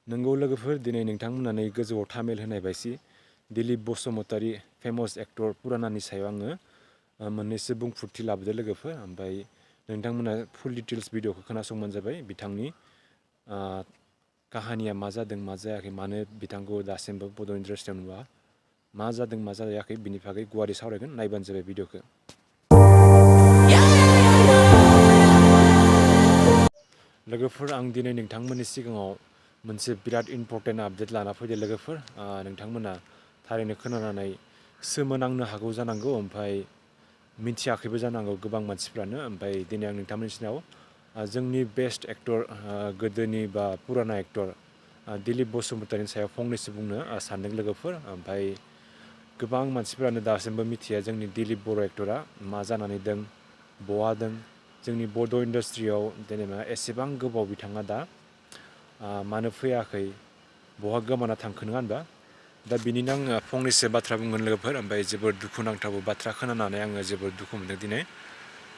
नोंगौ लोगोफोर दिनै नोंथांमोना नै गोजौआव थामेल होनाय बायदि दिलीप बसुमतारी फेमास एक्टर पुरानानि सायाव आङो मोननैसो बुंफुरथि लाबोदो लोगोफोर। ओमफ्राय नोंथांमोना फुल डिटेल्स भिडिअखौ खोनासंबानो जाबाय बिथांनि काहानिया मा जादों मा जायाखै, मानो बिथांखौ दासिमबो बड' इन्डास्ट्रियाव नुवा, मा जादों मा जायाखै बिनि बागै गुवारै सावरायगोन। नायबानो जाबाय भिडिअखौ। लोगोफोर आं दिनै नोंथांमोननि सिगाङाव मोनसे बिराद इम्परटेन्ट आपडेट लाना फैदो लोगोफोर। नोंथांमोना थारैनो खोनानानै सोमोनांनो हागौ जानांगौ, ओमफ्राय मिथियाखैबो जानांगौ गोबां मानसिफ्रानो। ओमफ्राय दिनै आं नोंथांमोननि सिगाङाव जोंनि बेस्ट एक्टर, गोदोनि बा पुराना एक्टर दिलीप बसुमतारीनि सायाव फंनैसो बुंनो सानदों लोगोफोर। ओमफ्राय गोबां मानसिफ्रानो दासिमबो मिथिया जोंनि दिलीप बर' एक्टरा मा जानानै दं, बहा दं। जोंनि बड' इन्डास्ट्रियाव जेनेबा एसेबां गोबाव बिथाङा दा मानो फैयाखै, बहा गोमाना थांखो, नङा होनबा? दा बिनिनो आङो फंनैसो बाथ्रा बुंगोन लोगोफोर। ओमफ्राय जोबोद दुखुनांथाव बाथ्रा खोनानानै आङो जोबोद दुखु मोनदों दिनै।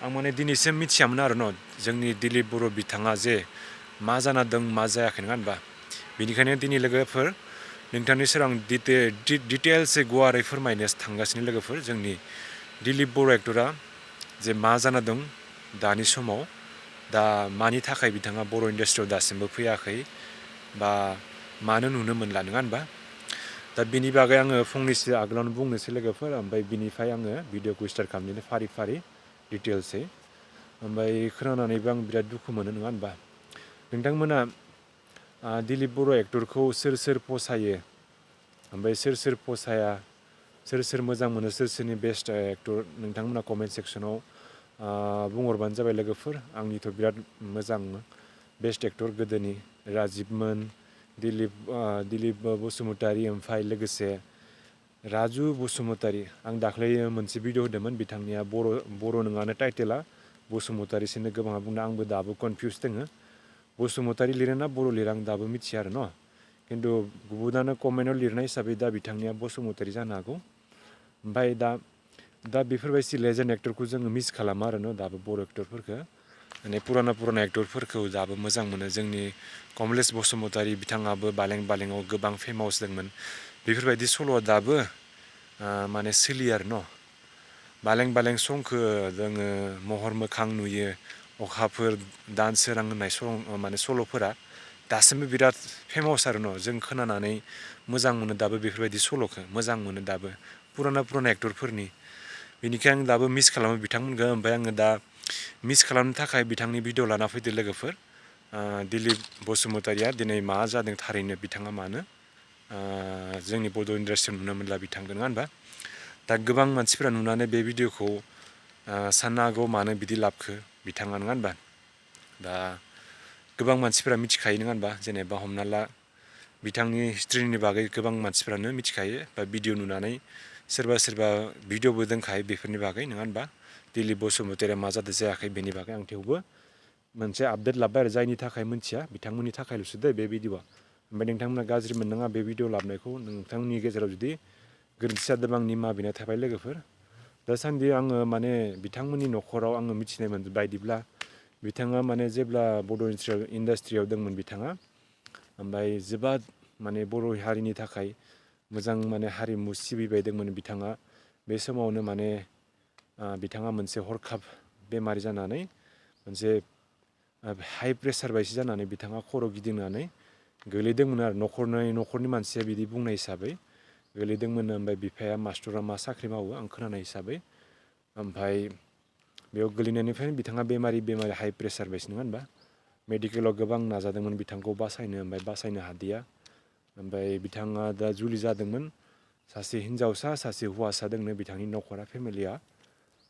आं माने दिनैसिम मिथियामोन आरो न' जोंनि दिलीप बर' बिथाङा जे मा जाना दं मा जायाखै, नङा होनबा? बेनिखायनो दिनै लोगोफोर नोंथांनि सेराव आं डिटेल्सै गुवारै फोरमायनो थांगासिनो लोगोफोर। जोंनि दिलीप बर' एक्टरा जे मा जाना दं दानि समाव, दा मानि थाखाय बिथाङा बर' इन्डास्ट्रियाव दासिमबो फैयाखै बा मानो नुनो मोनला, नङा होनबा? दा बिनि बागै आङो फंनैसो आगोलावनो बुंनोसै लोगोफोर। ओमफ्राय बिनिफ्राय आङो भिडिअखौ स्टार्ट खालामनोसै फारि फारि डिटेल्सै। ओमफ्राय खोनानानैबो आं बिराद दुखु मोनो, नङा होनबा? नोंथांमोना दिलीप बर' एक्टरखौ सोर सोर फसायो, ओमफ्राय सोर सोर फसाया, सोर सोर मोजां मोनो, सोर सोरनि बेस्ट एक्टर, नोंथांमोना कमेन्ट सेक्सनाव बुंहरबानो जाबाय लोगोफोर। आंनिथ' बिराद मोजां बेस्ट एक्टर गोदोनि राजिबमोन, दिलीप बसुमतारी, ओमफ्राय लोगोसे राजु बसुमतारी। आं दाख्लै मोनसे भिडिअ होदोंमोन, बिथांनिया बर' नङानो टाइटेला, बसुमतारीसोनो गोबाङा बुंदों। आंबो दाबो कनफिउस दोङो, बसुमतारी लिरो ना बर' लिरो आं दाबो मिथिया आरो न'। खिन्थु गुबुनानो कमेन्टआव लिरनाय हिसाबै दा बिथांनिया बसुमतारी जानो हागौ। ओमफ्राय दा बेफोरबायदि लेजेन्ड एक्टरखौ जोङो मिस खालामो आरो न' दाबो बर' एक्टरफोरखौ। माने पुराना एक्टरफोरखौ दाबो मोजां मोनो। जोंनि कमलेश बसुमतारी बिथाङाबो बालें बालेंआव गोबां फेमास दंमोन। बेफोरबायदि सल'आ दाबो माने सोलियो आरो न'। बालें बालें संखौ जोङो महर मोखां नुयो, अखाफोर दान सोरां होननाय माने सल'फोरा दासिमबो बिराद फेमास आरो न'। जों खोनानानै मोजां मोनो दाबो बेफोरबायदि सल'खौ मोजां मोनो दाबो पुराना एक्टरफोरनि। बेनिखायनो आं दाबो मिस खालामो बिथांमोनखौ। ओमफ्राय आङो दा मिस खालामनो थाखाय बिथांनि भिडिअ लाना फैदो लोगोफोर। दिलीप बसुमतारीया दिनै मा जादों, थारैनो बिथाङा मानो जोंनि बड' इन्डास्ट्रियाव नुनो मोनला बिथांखौ, नङा होनबा? दा गोबां मानसिफोरा नुनानै बे भिडिअखौ साननो हागौ मानो बिदि लाबोखो बिथाङा, नङा होनबा? दा गोबां मानसिफोरा मिथिखायो, नङा होनबा? जेनेबा हमना ला बिथांनि हिस्ट्रिनि बागै गोबां मानसिफ्रानो मिथिखायो, बा भिडिअ नुनानै सोरबा भिडिअबो दंखायो बेफोरनि बागै, नङा होनबा? दिलीप बसुमतारीया मा जादों जायाखै बेनि बागै। आं थेवबो मोनसे आपडेट लाबोबाय आरो जायनि थाखाय मिथिया बिथांमोननि थाखायल'सो दे बे भिडिअआ। ओमफ्राय नोंथांमोना गाज्रि मोननाङा बे भिडिअ लाबोनायखौ। नोंथांमोननि गेजेराव जुदि गोरोन्थि जादोंबा आं निमाहा बिनाय थाबाय लोगोफोर। दासान्दि आङो माने बिथांमोननि न'खराव आङो मिथिनाय बायदिब्ला बिथाङा माने जेब्ला बड' इन्डास्ट्रियाव दंमोन बिथाङा, ओमफ्राय जोबोद माने बर' हारिनि थाखाय मोजां माने हारिमु सिबिबाय दंमोन बिथाङा। बे समावनो माने बिथाङा मोनसे हरखाब बेमारि जानानै मोनसे हाइ प्रेसार बायदि जानानै बिथाङा खर' गिदिंनानै गोलैदोंमोन आरो न'खरनि मानसिया बिदि बुंनाय हिसाबै गोलैदोंमोन। ओमफ्राय बिफाया मास्टरा मा साख्रि मावो आं खोनानाय हिसाबै। ओमफ्राय बेयाव गोलैनायनिफ्रायनो बिथाङा बेमारि हाइ प्रेसार बायदि, नङा होनबा? मेडिकेलाव गोबां नाजादोंमोन बिथांखौ बासायनो, ओमफ्राय बासायनो हादिया। ओमफ्राय बिथाङा दा जुलि जादोंमोन, सासे हिन्जावसा सासे हौवासा दोंनो बिथांनि न'खरा फेमिलिया।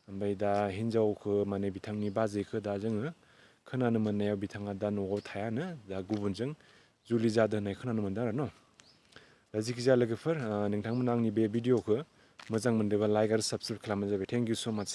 ओमफ्राय दा हिन्जावखौ माने बिथांनि बाजैखौ दा जोङो खोनानो मोननायाव बिथाङा दा न'आव थायानो, दा गुबुनजों जुलि जादों होननाय खोनानो मोनदों आरो न'। दा जिखिजाया लोगोफोर नोंथांमोना आंनि बे भिडिअखौ मोजां मोनदोंबा लाइक आरो साबसक्राइब खालामबानो जाबाय। थेंक इउ स' माच।